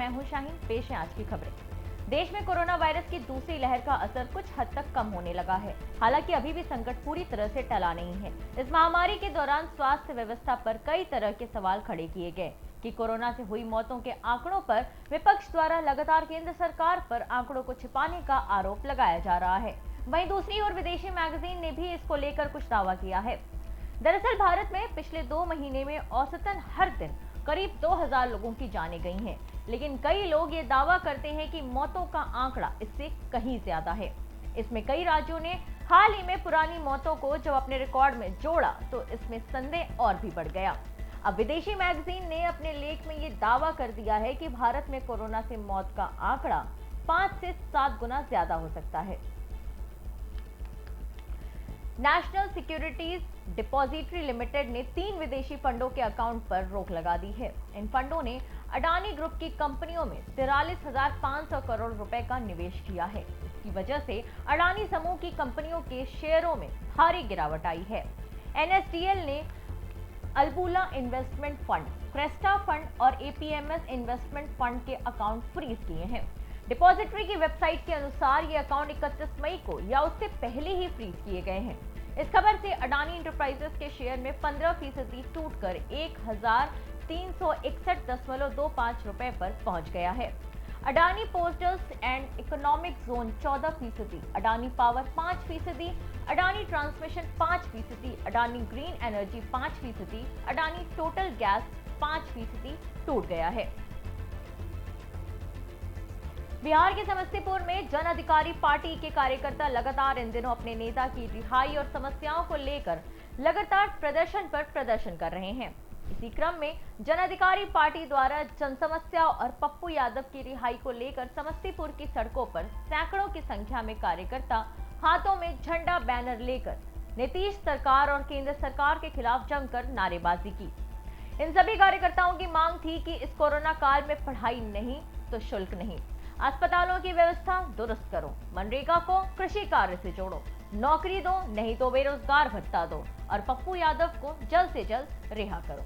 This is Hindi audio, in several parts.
मैं हूं शाहीन। पेश है आज की खबरें। देश में कोरोना वायरस की दूसरी लहर का असर कुछ हद तक कम होने लगा है। हालांकि अभी भी संकट पूरी तरह से टला नहीं है। इस महामारी के दौरान स्वास्थ्य व्यवस्था पर कई तरह के सवाल खड़े किए गए कि कोरोना से हुई मौतों के आंकड़ों पर विपक्ष द्वारा लगातार केंद्र सरकार पर आंकड़ों को छिपाने का आरोप लगाया जा रहा है। वहीं दूसरी ओर विदेशी मैगजीन ने भी इसको लेकर कुछ दावा किया है। दरअसल भारत में पिछले 2 महीने में औसतन हर दिन करीब 2000 लोगों की जानें गई हैं, लेकिन कई लोग ये दावा करते हैं कि मौतों का आंकड़ा इससे कहीं ज्यादा है। इसमें कई राज्यों ने हाल ही में पुरानी मौतों को जब अपने रिकॉर्ड में जोड़ा तो इसमें संदेह और भी बढ़ गया। अब विदेशी मैगजीन ने अपने लेख में ये दावा कर दिया है कि भारत में कोरोना से मौत का आंकड़ा 5 से 7 गुना ज्यादा हो सकता है। नेशनल सिक्योरिटीज डिपॉजिटरी लिमिटेड ने 3 विदेशी फंडों के अकाउंट पर रोक लगा दी है। इन फंडों ने अडानी ग्रुप की कंपनियों में 43,500 करोड़ रुपए का निवेश किया है। इसकी वजह से अडानी समूह की कंपनियों के शेयरों में भारी गिरावट आई है। एनएसडीएल ने Albula investment fund, Cresta fund और एपीएमएस इन्वेस्टमेंट फंड के अकाउंट फ्रीज किए हैं। डिपॉजिटरी की वेबसाइट के अनुसार ये अकाउंट 31 मई को या उससे पहले ही फ्रीज किए गए हैं। इस खबर से अडानी इंटरप्राइजेस के शेयर में 15% टूटकर 1361.25 रुपए पर पहुंच गया है। Adani portals and economic zone 14%, Adani power 5%, Adani transmission 5%, Adani green energy 5%, Adani total gas 5% टूट गया है। बिहार के समस्तीपुर में जन अधिकारी पार्टी के कार्यकर्ता लगातार इन दिनों अपने नेता की रिहाई और समस्याओं को लेकर लगातार प्रदर्शन पर प्रदर्शन कर रहे हैं। इसी क्रम में जन अधिकारी पार्टी द्वारा जन समस्याओं और पप्पू यादव की रिहाई को लेकर समस्तीपुर की सड़कों पर सैकड़ों की संख्या में कार्यकर्ता हाथों में झंडा बैनर लेकर नीतीश सरकार और केंद्र सरकार के खिलाफ जमकर नारेबाजी की। इन सभी कार्यकर्ताओं की मांग थी कि इस कोरोना काल में पढ़ाई नहीं तो शुल्क नहीं, अस्पतालों की व्यवस्था दुरुस्त करो, मनरेगा को कृषि कार्य से जोड़ो, नौकरी दो नहीं तो बेरोजगार भत्ता दो और पप्पू यादव को जल्द से जल्द रिहा करो।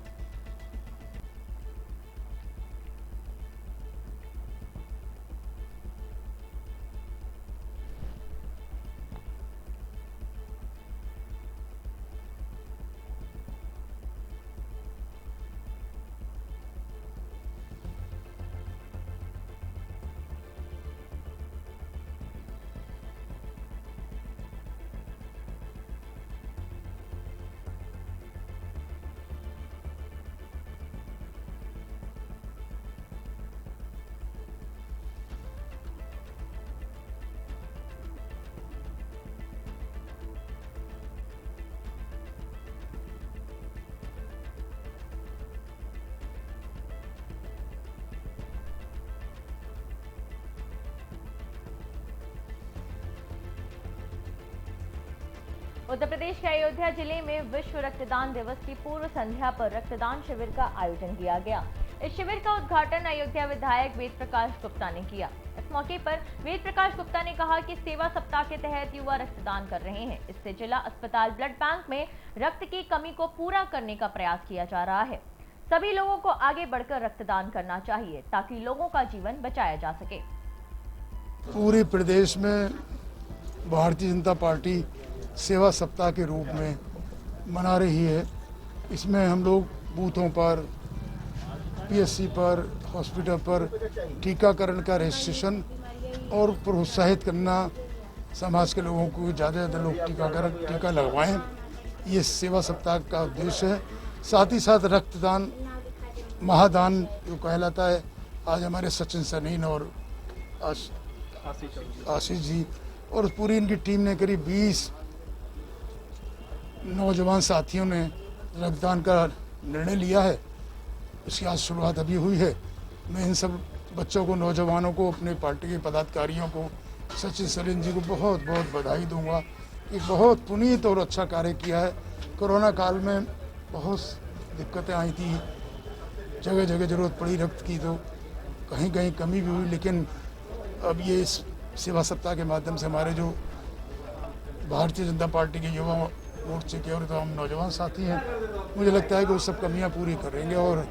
उत्तर प्रदेश के अयोध्या जिले में विश्व रक्तदान दिवस की पूर्व संध्या पर रक्तदान शिविर का आयोजन किया गया। इस शिविर का उद्घाटन अयोध्या विधायक वेद प्रकाश गुप्ता ने किया। इस मौके पर वेद प्रकाश गुप्ता ने कहा कि सेवा सप्ताह के तहत युवा रक्तदान कर रहे हैं। इससे जिला अस्पताल ब्लड बैंक में रक्त की कमी को पूरा करने का प्रयास किया जा रहा है। सभी लोगों को आगे बढ़कर रक्तदान करना चाहिए ताकि लोगों का जीवन बचाया जा सके। पूरे प्रदेश में भारतीय जनता पार्टी सेवा सप्ताह के रूप में मना रही है। इसमें हम लोग बूथों पर, पीएससी पर, हॉस्पिटल पर टीकाकरण का रजिस्ट्रेशन और प्रोत्साहित करना, समाज के लोगों को ज़्यादा से ज़्यादा लोग टीका लगवाएं, ये सेवा सप्ताह का उद्देश्य है। साथ ही साथ रक्तदान महादान जो कहलाता है, आज हमारे सचिन सनीन और आशीष जी और पूरी इनकी टीम ने करीब 20 नौजवान साथियों ने रक्तदान का निर्णय लिया है। इसकी आज शुरुआत अभी हुई है। मैं इन सब बच्चों को, नौजवानों को, अपने पार्टी के पदाधिकारियों को, सचिन सरीन जी को बहुत बहुत बधाई दूंगा कि बहुत पुनीत और अच्छा कार्य किया है। कोरोना काल में बहुत दिक्कतें आई थी, जगह जगह जरूरत पड़ी रक्त की, तो कहीं कहीं कमी भी हुई, लेकिन अब ये इस सेवा सप्ताह के माध्यम से हमारे जो भारतीय जनता पार्टी के युवा मोर्चे के और तमाम नौजवान साथी हैं, मुझे लगता है कि वो सब कमियां पूरी करेंगे और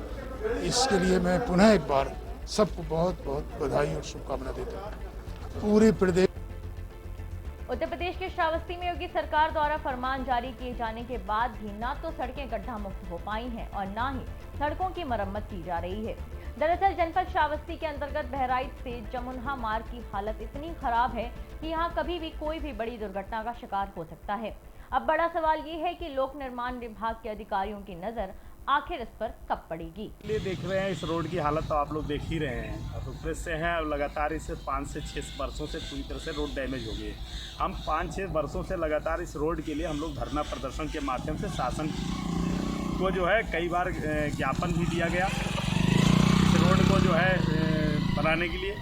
इसके लिए मैं पुनः एक बार सबको बहुत बहुत बधाई और शुभकामना देता हूँ। पूरे प्रदेश उत्तर प्रदेश के श्रावस्ती में योगी सरकार द्वारा फरमान जारी किए जाने के बाद भी न तो सड़कें गड्ढा मुक्त हो पाई हैं और न ही सड़कों की मरम्मत की जा रही है। दरअसल जनपद श्रावस्ती के अंतर्गत बहराइच से जमुनहा मार्ग की हालत इतनी खराब है कि यहां कभी भी कोई भी बड़ी दुर्घटना का शिकार हो सकता है। अब बड़ा सवाल ये है कि लोक निर्माण विभाग के अधिकारियों की नजर आखिर इस पर कब पड़ेगी। ये देख रहे हैं इस रोड की हालत तो आप लोग देख ही रहे हैं। अब प्रेस से हैं लगातार इसे 5 से 6 वर्षों से पूरी तरह से रोड डैमेज हो गई है। हम 5-6 वर्षों से लगातार इस रोड के लिए हम लोग धरना प्रदर्शन के माध्यम से शासन को जो है कई बार ज्ञापन भी दिया गया इस रोड को जो है बनाने के लिए,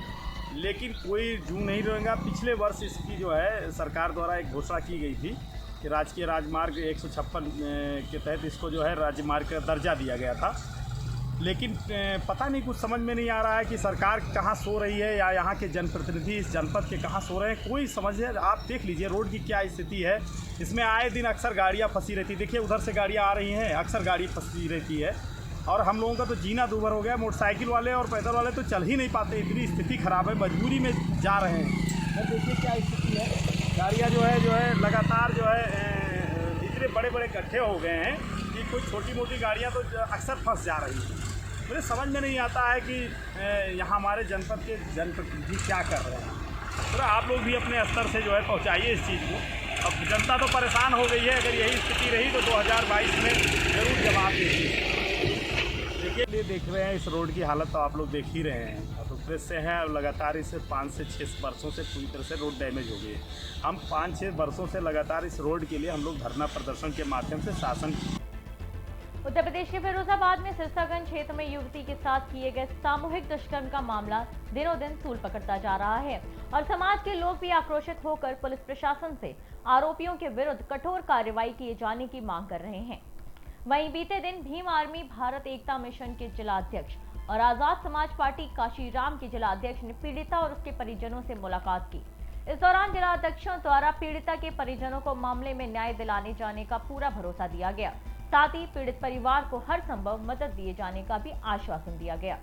लेकिन कोई जू नहीं रहेगा। पिछले वर्ष इसकी जो है सरकार द्वारा एक घोषणा की गई थी कि राजकीय राजमार्ग 156 के तहत इसको जो है राजमार्ग का दर्जा दिया गया था, लेकिन पता नहीं, कुछ समझ में नहीं आ रहा है कि सरकार कहाँ सो रही है या यहाँ के जनप्रतिनिधि इस जनपद के कहाँ सो रहे हैं, कोई समझ है। आप देख लीजिए रोड की क्या स्थिति है। इसमें आए दिन अक्सर गाड़ियाँ फंसी रहती, देखिए उधर से गाड़ियाँ आ रही हैं, अक्सर गाड़ी फंसी रहती है और हम लोगों का तो जीना दूभर हो गया। मोटरसाइकिल वाले और पैदल वाले तो चल ही नहीं पाते, इतनी स्थिति ख़राब है, मजबूरी में जा रहे हैं। और देखिए क्या स्थिति है, गाड़ियाँ जो है लगातार जो है इतने बड़े बड़े गड्ढे हो गए हैं कि कोई छोटी मोटी गाड़ियाँ तो अक्सर फंस जा रही हैं। मुझे समझ में नहीं आता है कि यहाँ हमारे जनपद के जनप्रतिनिधि क्या कर रहे हैं। तो आप लोग भी अपने स्तर से जो है पहुँचाइए इस चीज़ को। अब जनता तो परेशान हो गई है, अगर यही स्थिति रही तो 2022 में ज़रूर जवाब देगी। देखिए देख रहे हैं इस रोड की हालत तो आप लोग देख ही रहे हैं। तो प्रेस से हैं लगातार इसे 5 से 6 वर्षों से पूरी तरह से रोड डैमेज हो गई है। हम 5-6 वर्षों से लगातार इस रोड के लिए हम लोग धरना प्रदर्शन के माध्यम से शासन। उत्तर प्रदेश के फिरोजाबाद में सिरसागंज क्षेत्र में युवती के साथ किए गए सामूहिक दुष्कर्म का मामला दिनों दिन तूल पकड़ता जा रहा है और समाज के लोग भी आक्रोशित होकर पुलिस प्रशासन से आरोपियों के विरुद्ध कठोर कार्रवाई किए जाने की मांग कर रहे हैं। वहीं बीते दिन भीम आर्मी भारत एकता मिशन के जिलाध्यक्ष और आजाद समाज पार्टी काशीराम के जिलाध्यक्ष ने पीड़िता और उसके परिजनों से मुलाकात की। इस दौरान जिलाध्यक्षों द्वारा पीड़िता के परिजनों को मामले में न्याय दिलाने जाने का पूरा भरोसा दिया गया, साथ ही पीड़ित परिवार को हर संभव मदद दिए जाने का भी आश्वासन दिया गया।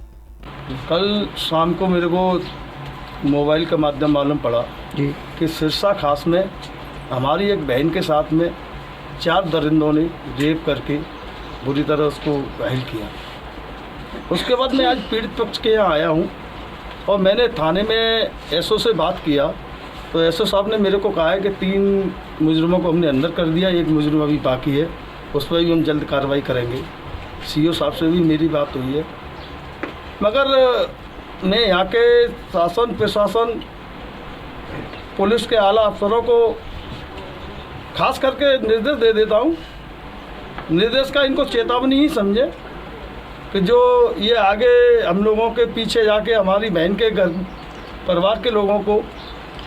कल शाम को मेरे को मोबाइल के माध्यम मालूम पड़ा कि सिरसा खास में हमारी एक बहन के साथ में 4 दरिंदों ने रेप करके बुरी तरह उसको घायल किया। उसके बाद मैं आज पीड़ित पक्ष के यहाँ आया हूँ और मैंने थाने में एसओ से बात किया तो एसओ साहब ने मेरे को कहा है कि 3 मुजरिमों को हमने अंदर कर दिया, 1 मुजरिम अभी बाकी है, उस पर भी हम जल्द कार्रवाई करेंगे। सीओ साहब से भी मेरी बात हुई है, मगर मैं यहाँ के शासन प्रशासन पुलिस के आला अफसरों को खास करके निर्देश दे देता हूँ, निर्देश का इनको चेतावनी ही समझे कि जो ये आगे हम लोगों के पीछे जाके हमारी बहन के घर परिवार के लोगों को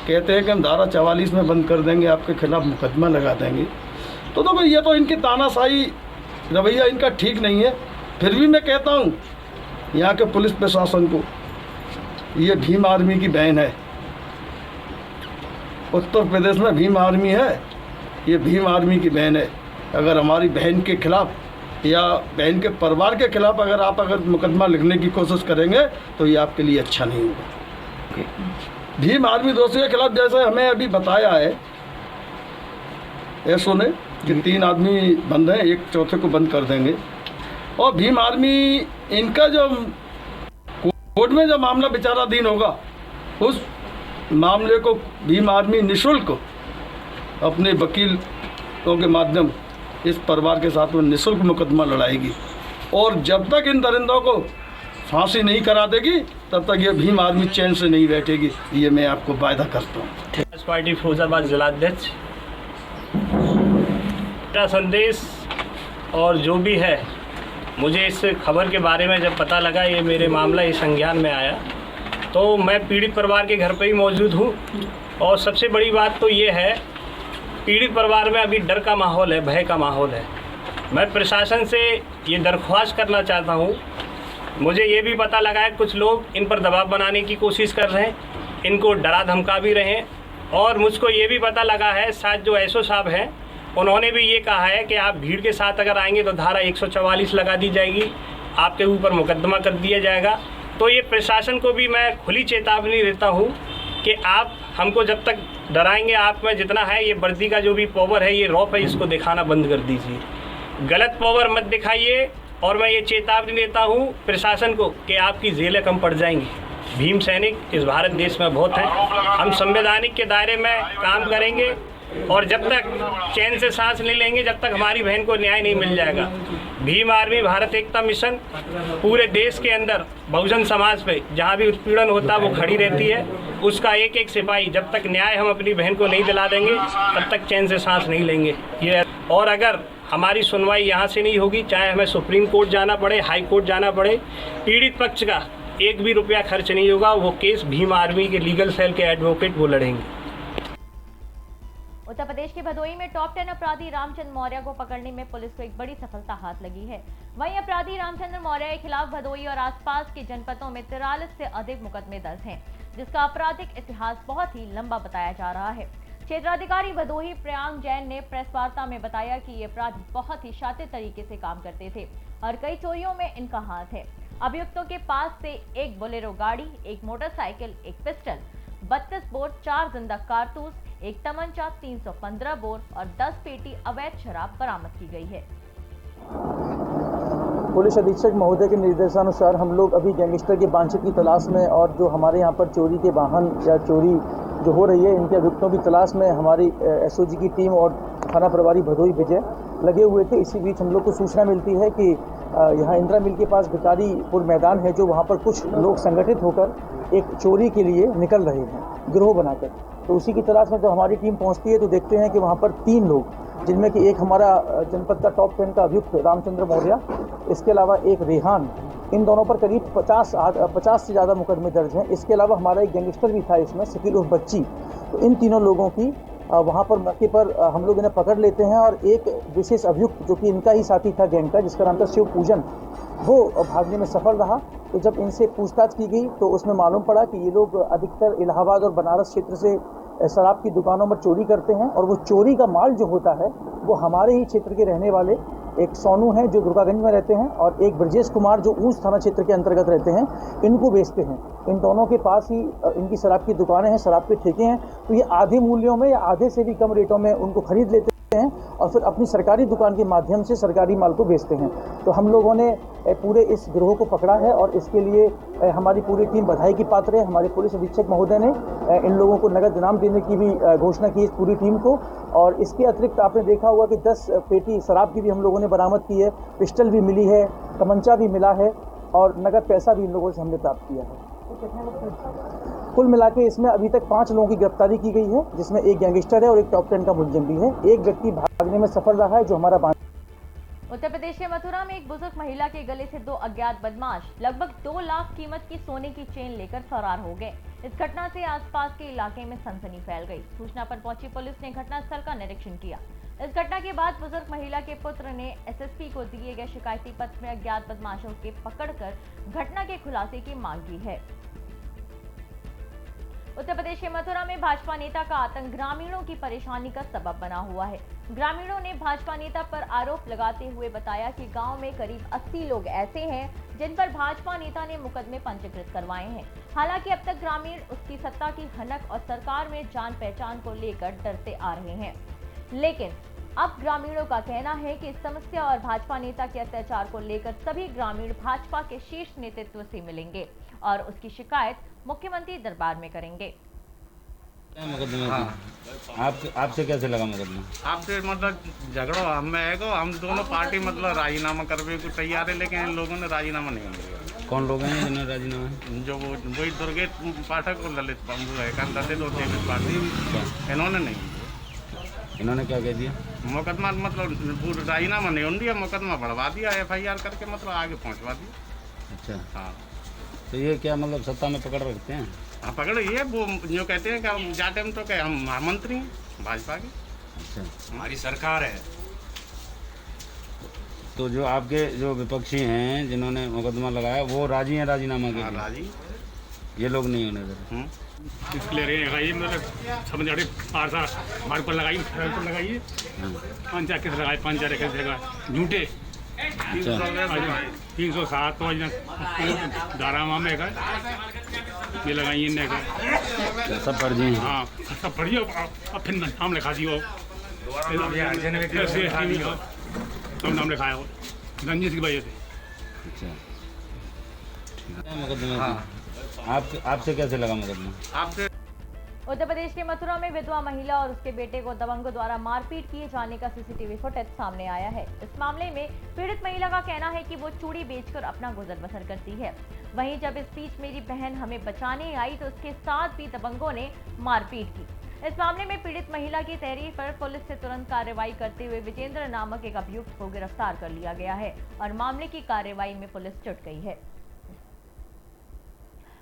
कहते हैं कि हम धारा 44 में बंद कर देंगे, आपके खिलाफ मुकदमा लगा देंगे, तो ये तो इनकी तानाशाही रवैया इनका ठीक नहीं है। फिर भी मैं कहता हूँ यहाँ के पुलिस प्रशासन को, ये भीम आर्मी की बहन है, उत्तर प्रदेश में भीम आर्मी है, ये भीम आर्मी की बहन है। अगर हमारी बहन के खिलाफ या बहन के परिवार के खिलाफ अगर मुकदमा लिखने की कोशिश करेंगे तो ये आपके लिए अच्छा नहीं होगा। भीम आर्मी दोषियों के खिलाफ जैसे हमें अभी बताया है एसओ ने कि 3 आदमी बंद हैं, 1 चौथे को बंद कर देंगे। और भीम आर्मी इनका जो कोर्ट में जो मामला विचाराधीन होगा उस मामले को भीम आर्मी निःशुल्क अपने वकीलों के माध्यम इस परिवार के साथ में निःशुल्क मुकदमा लड़ाएगी और जब तक इन दरिंदों को फांसी नहीं करा देगी तब तक ये भीम आर्मी चैन से नहीं बैठेगी, ये मैं आपको वायदा करता हूँ। पार्टी फिरोजाबाद जिलाध्यक्ष, मेरा संदेश और जो भी है, मुझे इस खबर के बारे में जब पता लगा, ये मेरे मामला इस संज्ञान में आया, तो मैं पीड़ित परिवार के घर पर ही मौजूद हूँ। और सबसे बड़ी बात तो ये है, पीड़ित परिवार में अभी डर का माहौल है, भय का माहौल है। मैं प्रशासन से ये दरख्वास्त करना चाहता हूँ, मुझे ये भी पता लगा है कुछ लोग इन पर दबाव बनाने की कोशिश कर रहे हैं, इनको डरा धमका भी रहे हैं। और मुझको ये भी पता लगा है, साथ जो एसओ साहब हैं उन्होंने भी ये कहा है कि आप भीड़ के साथ अगर आएंगे तो धारा 144 लगा दी जाएगी, आपके ऊपर मुकदमा कर दिया जाएगा। तो ये प्रशासन को भी मैं खुली चेतावनी देता हूँ कि आप हमको जब तक डराएंगे, आप में जितना है ये वर्दी का जो भी पावर है, ये रौब है, इसको दिखाना बंद कर दीजिए। गलत पावर मत दिखाइए। और मैं ये चेतावनी देता हूँ प्रशासन को कि आपकी जेलें कम पड़ जाएंगी। भीम सैनिक इस भारत देश में बहुत है। हम संवैधानिक के दायरे में काम करेंगे और जब तक चैन से सांस नहीं लेंगे, जब तक हमारी बहन को न्याय नहीं मिल जाएगा। भीम आर्मी भारत एकता मिशन पूरे देश के अंदर बहुजन समाज पे जहाँ भी उत्पीड़न होता है वो खड़ी रहती है। उसका एक एक सिपाही जब तक न्याय हम अपनी बहन को नहीं दिला देंगे तब तक चैन से सांस नहीं लेंगे। ये और अगर हमारी सुनवाई यहाँ से नहीं होगी, चाहे हमें सुप्रीम कोर्ट जाना पड़े, हाई कोर्ट जाना पड़े, पीड़ित पक्ष का एक भी रुपया खर्च नहीं होगा। वो केस भीम आर्मी के लीगल सेल के एडवोकेट वो लड़ेंगे। उत्तर प्रदेश के भदोही में टॉप 10 अपराधी रामचंद्र मौर्य को पकड़ने में पुलिस को एक बड़ी सफलता हाथ लगी है। वहीं अपराधी रामचंद्र मौर्य के खिलाफ भदोही और आसपास के जनपदों में 43 से अधिक मुकदमे दर्ज हैं, जिसका आपराधिक इतिहास बहुत ही लंबा बताया जा रहा है। क्षेत्राधिकारी भदोही प्रियांक जैन ने प्रेस वार्ता में बताया कि ये अपराधी बहुत ही शातिर तरीके से काम करते थे और कई चोरियों में इनका हाथ है। अभियुक्तों के पास से एक बोलेरो गाड़ी, एक मोटरसाइकिल, एक पिस्टल, 32 बोर, 4 जिंदा कारतूस, एक तमंचा, 315 बोर और 10 पेटी अवैध शराब बरामद की गई है। पुलिस अधीक्षक महोदय के निर्देशानुसार हम लोग अभी गैंगस्टर के वांछित की तलाश में और जो हमारे यहाँ पर चोरी के वाहन या चोरी जो हो रही है इनके अभियुक्तों की तलाश में हमारी एसओजी की टीम और थाना प्रभारी भदोही विजय लगे हुए थे। इसी बीच हम लोग को सूचना मिलती है कि यहाँ इंदिरा मिल के पास भिकारीपुर मैदान है, जो वहाँ पर कुछ लोग संगठित होकर एक चोरी के लिए निकल रहे हैं गिरोह बनाकर। तो उसी की तलाश में जब हमारी टीम पहुँचती है तो देखते हैं कि वहाँ पर 3 लोग, जिनमें कि एक हमारा जनपद का टॉप 10 का अभियुक्त रामचंद्र मौर्य, इसके अलावा एक रेहान, इन दोनों पर करीब 50 से ज़्यादा मुकदमे दर्ज हैं। इसके अलावा हमारा एक गैंगस्टर भी था इसमें, शकील उर्फ बच्ची। तो इन तीनों लोगों की वहाँ पर मौके पर हम लोग इन्हें पकड़ लेते हैं और एक विशेष अभियुक्त जो कि इनका ही साथी था गैंग का, जिसका नाम था शिव पूजन, वो भागने में सफल रहा। तो जब इनसे पूछताछ की गई तो उसमें मालूम पड़ा कि ये लोग अधिकतर इलाहाबाद और बनारस क्षेत्र से शराब की दुकानों में चोरी करते हैं और वो चोरी का माल जो होता है वो हमारे ही क्षेत्र के रहने वाले एक सोनू हैं जो दुर्गागंज में रहते हैं और एक ब्रजेश कुमार जो ऊंच थाना क्षेत्र के अंतर्गत रहते हैं, इनको बेचते हैं। इन दोनों के पास ही इनकी शराब की दुकानें हैं, शराब के ठेके हैं। तो ये आधे मूल्यों में या आधे से भी कम रेटों में उनको खरीद लेते हैं और फिर अपनी सरकारी दुकान के माध्यम से सरकारी माल को बेचते हैं। तो हम लोगों ने पूरे इस गिरोह को पकड़ा है और इसके लिए हमारी पूरी टीम बधाई की पात्र है। हमारे पुलिस अधीक्षक महोदय ने इन लोगों को नगद इनाम देने की भी घोषणा की इस पूरी टीम को। और इसके अतिरिक्त आपने देखा होगा कि 10 पेटी शराब की भी हम लोगों ने बरामद की है, पिस्टल भी मिली है, तमंचा भी मिला है और नगद पैसा भी इन लोगों से हमने प्राप्त किया है। कुल मिला के इसमें अभी तक 5 लोगों की गिरफ्तारी की गई है, जिसमें एक गैंगस्टर है और एक टॉप 10 का मुलजिम भी है। एक व्यक्ति भागने में सफल रहा है जो हमारा। उत्तर प्रदेश के मथुरा में एक बुजुर्ग महिला के गले से 2 अज्ञात बदमाश लगभग 2 लाख कीमत की सोने की चेन लेकर फरार हो गए। इस घटना से आसपास के इलाके में सनसनी फैल गई। सूचना पर पहुंची पुलिस ने घटनास्थल का निरीक्षण किया। इस घटना के बाद बुजुर्ग महिला के पुत्र ने एसएसपी को दिए गए शिकायती पत्र में अज्ञात बदमाशों के पकड़कर घटना के खुलासे की मांग की है। उत्तर प्रदेश के मथुरा में भाजपा नेता का आतंक ग्रामीणों की परेशानी का सबब बना हुआ है। ग्रामीणों ने भाजपा नेता पर आरोप लगाते हुए बताया कि गांव में करीब 80 लोग ऐसे हैं जिन पर भाजपा नेता ने मुकदमे पंजीकृत करवाए हैं। हालांकि अब तक ग्रामीण उसकी सत्ता की भनक और सरकार में जान पहचान को लेकर डरते आ रहे हैं, लेकिन अब ग्रामीणों का कहना है कि इस समस्या और भाजपा नेता के अत्याचार को लेकर सभी ग्रामीण भाजपा के शीर्ष नेतृत्व से मिलेंगे और उसकी शिकायत मुख्यमंत्री दरबार में करेंगे। हाँ। आपसे कैसे लगा मुकदमा? आपसे मतलब झगड़ो हम दोनों पार्टी मतलब राजीनामा करने को तैयार है, लेकिन इन लोगों ने राजीनामा नहीं किया। कौन लोग हैं जिन्होंने राजीनामा? जो वही दुर्गेश पाठक और ललित बंबू है, ललित और देवित पाठक, इन्होंने नहीं। इन्होंने क्या कह दिया? मुकदमा मतलब राजीनामा नहीं उन दिया, मुकदमा बढ़वा दिया, FIR करके मतलब आगे पहुंचवा दिया। अच्छा। हाँ। तो ये क्या मतलब सत्ता में पकड़ रखते हैं? हाँ पकड़ ये वो जो कहते हैं कि हम जाते हम तो क्या हम महामंत्री हैं भाजपा के। अच्छा। हमारी सरकार है। तो जो आपके जो विपक्षी हैं जिन्होंने मुकदमा लगाया वो राजी हैं राजीनामा के? हाँ राजी। ये लोग नहीं होने इसके लिए लगाइए मतलब समझ रहे पारसा हमारे पर लगाइए, पर लगाइए 5 हजार कैसे लगाए, 5 हजार कैसे लगाए, झूठे 307 तो धारामा में है ये लगाई इनने का सब फर्जी हैं। हाँ सब फर्जी अब फिर नाम लिखा दियो सब नाम लिखाया हो रंजिश की वजह से। अच्छा मुकदमे आपसे कैसे लगा मुकदमा? आपसे उत्तर प्रदेश के मथुरा में विधवा महिला और उसके बेटे को दबंगों द्वारा मारपीट किए जाने का सीसीटीवी फुटेज सामने आया है। इस मामले में पीड़ित महिला का कहना है कि वो चूड़ी बेचकर अपना गुजर बसर करती है। वहीं जब इस बीच मेरी बहन हमें बचाने आई तो उसके साथ भी दबंगों ने मारपीट की। इस मामले में पीड़ित महिला की तहरीर पर पुलिस से तुरंत कार्रवाई करते हुए विजेंद्र नामक एक अभियुक्त को गिरफ्तार कर लिया गया है और मामले की कार्रवाई में पुलिस जुट गई है।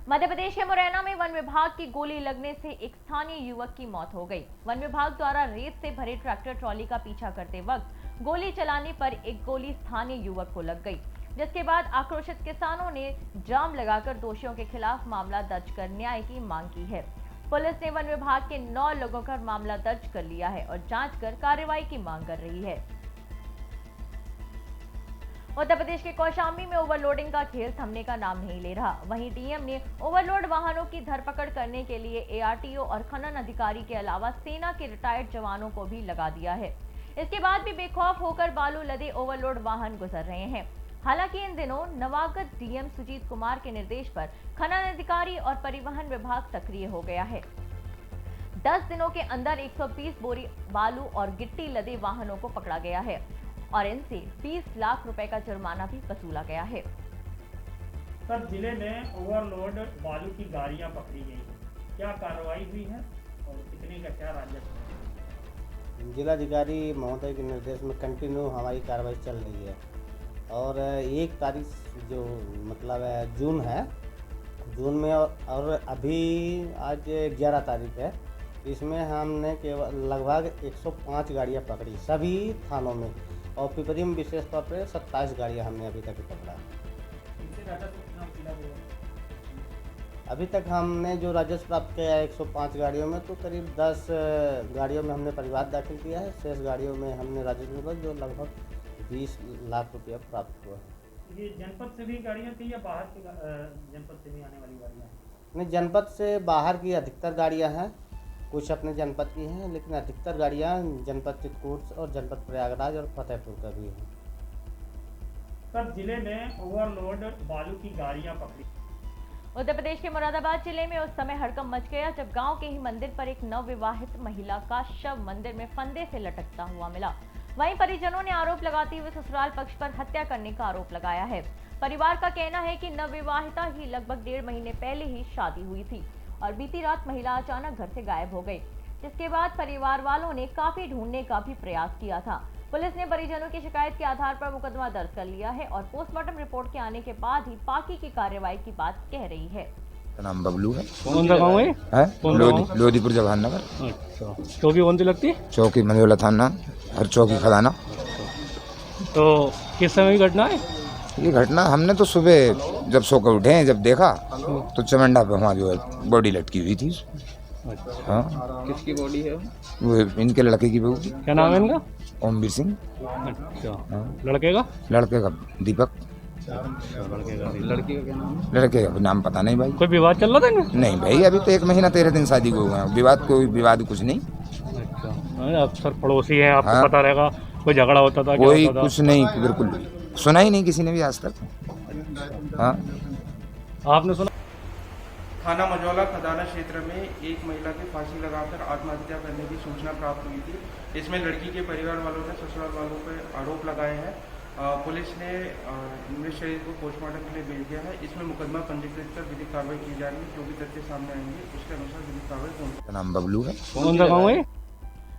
मध्य प्रदेश के मुरैना में वन विभाग की गोली लगने से एक स्थानीय युवक की मौत हो गई। वन विभाग द्वारा रेत से भरे ट्रैक्टर ट्रॉली का पीछा करते वक्त गोली चलाने पर एक गोली स्थानीय युवक को लग गई, जिसके बाद आक्रोशित किसानों ने जाम लगाकर दोषियों के खिलाफ मामला दर्ज कर न्याय की मांग की है। पुलिस ने वन विभाग के 9 लोगों का मामला दर्ज कर लिया है और जांच कर कार्रवाई की मांग कर रही है। उत्तर प्रदेश के कौशाम्बी में ओवरलोडिंग का खेल थमने का नाम नहीं ले रहा। वहीं डीएम ने ओवरलोड वाहनों की धरपकड़ करने के लिए एआरटीओ और खनन अधिकारी के अलावा सेना के रिटायर्ड जवानों को भी लगा दिया है। इसके बाद भी बेखौफ होकर बालू लदे ओवरलोड वाहन गुजर रहे हैं। हालांकि इन दिनों नवागत डीएम सुजीत कुमार के निर्देश पर खनन अधिकारी और परिवहन विभाग सक्रिय हो गया है। 10 दिनों के अंदर 120 बोरी बालू और गिट्टी लदे वाहनों को पकड़ा गया है और इनसे 20 लाख रुपए का जुर्माना भी वसूला गया है। सर, जिले में ओवरलोड बालू की गाड़ियां पकड़ी गई, क्या कार्रवाई हुई है और कितने का क्या राजस्व? जिलाधिकारी महोदय के निर्देश में कंटिन्यू हमारी कार्रवाई चल रही है और 1 तारीख जो मतलब है जून है, जून में और अभी आज 11 तारीख है, इसमें हमने केवल लगभग 105 गाड़ियां पकड़ी सभी थानों में और पिपरी में विशेष तौर पर 27 गाड़ियां हमने अभी तक पकड़ा। अभी तक हमने जो राजस्व प्राप्त किया है 105 गाड़ियों में, तो करीब 10 गाड़ियों में हमने परिवार दाखिल किया है, शेष गाड़ियों में हमने राजस्व मिला जो लगभग 20 लाख रुपया प्राप्त हुआ। ये जनपद से भी गाड़ियाँ थी या बाहर की जनपद से भी आने वाली गाड़ियाँ? नहीं, जनपद से बाहर की अधिकतर गाड़ियाँ हैं, कुछ अपने जनपद की हैं, लेकिन अधिकतर गाड़ियाँ जनपद चित्रकूट और जनपद प्रयागराज और फतेहपुर का भी है। सर, जिले में ओवरलोड बालू की गाड़ियाँ पकड़ी। उत्तर प्रदेश के मुरादाबाद जिले में उस समय हड़कंप मच गया जब गांव के ही मंदिर पर एक नवविवाहित महिला का शव मंदिर में फंदे से लटकता हुआ मिला। वहीं परिजनों ने आरोप लगाते हुए ससुराल पक्ष पर हत्या करने का आरोप लगाया है। परिवार का कहना है कि नवविवाहिता ही लगभग 1.5 महीने पहले ही शादी हुई थी और बीती रात महिला अचानक घर से गायब हो गई, जिसके बाद परिवार वालों ने काफी ढूंढने का भी प्रयास किया था। पुलिस ने परिजनों की शिकायत के आधार पर मुकदमा दर्ज कर लिया है और पोस्टमार्टम रिपोर्ट के आने के बाद ही बाकी की कार्रवाई की बात कह रही है। नाम बबलू है। कौन सा गाँव है? लोधीपुर जवाहर नगर। अच्छा, चौकी कौन सी लगती है? चौकी मंझोला थाना, हर चौकी खदाना। तो किस समय की घटना है ये घटना? हमने तो सुबह जब सोकर उठे हैं, जब देखा तो चमंडा पे वहाँ जो है बॉडी लटकी हुई थी। हाँ। किसकी बॉडी है? वो इनके लड़के की बहू। क्या नाम है इनका? ओमवीर सिंह। अच्छा। हाँ। लड़के का दीपक। लड़के का क्या नाम है? लड़के का नाम पता नहीं भाई। कोई विवाद चल रहा था इनमें? नहीं भाई, अभी तो 1 महीना 13 दिन शादी को हुआ है। विवाद कुछ नहीं। अच्छा, अक्सर पड़ोसी हैं, आपको हाँ। पता रहेगा, कोई झगड़ा होता था? कोई कुछ नहीं, बिल्कुल सुना ही नहीं किसी ने भी आज तक। हाँ। आपने सुना? थाना मझौला खदाना क्षेत्र में एक महिला की फांसी लगाकर आत्महत्या करने की सूचना प्राप्त हुई थी। इसमें लड़की के परिवार वालों ने ससुराल वालों पर आरोप लगाए हैं। पुलिस ने मृत शरीर को पोस्टमार्टम के लिए भेज दिया है। इसमें मुकदमा पंजीकृत कर विधिक कार्रवाई की जा रही है। जो भी तथ्य सामने आएंगे उसके अनुसार विधिक कार्रवाई होगी। नाम बबलू है। कौन सा गाँव है?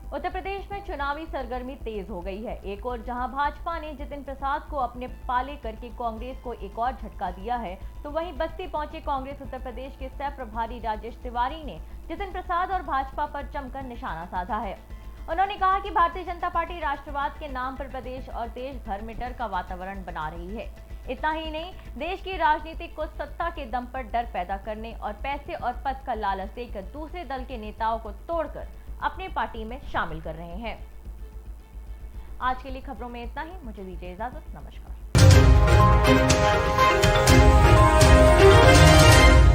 उत्तर प्रदेश में चुनावी सरगर्मी तेज हो गई है। एक और जहां भाजपा ने जितिन प्रसाद को अपने पाले करके कांग्रेस को एक और झटका दिया है, तो वहीं बस्ती पहुंचे कांग्रेस उत्तर प्रदेश के सह प्रभारी राजेश तिवारी ने जितिन प्रसाद और भाजपा पर जमकर निशाना साधा है। उन्होंने कहा कि भारतीय जनता पार्टी राष्ट्रवाद के नाम पर प्रदेश और देश भर में डर का वातावरण बना रही है। इतना ही नहीं, देश की राजनीति को सत्ता के दम पर डर पैदा करने और पैसे और पद का लालच देकर दूसरे दल के नेताओं को तोड़कर अपने पार्टी में शामिल कर रहे हैं। आज के लिए खबरों में इतना ही। मुझे दीजिए इजाजत। नमस्कार।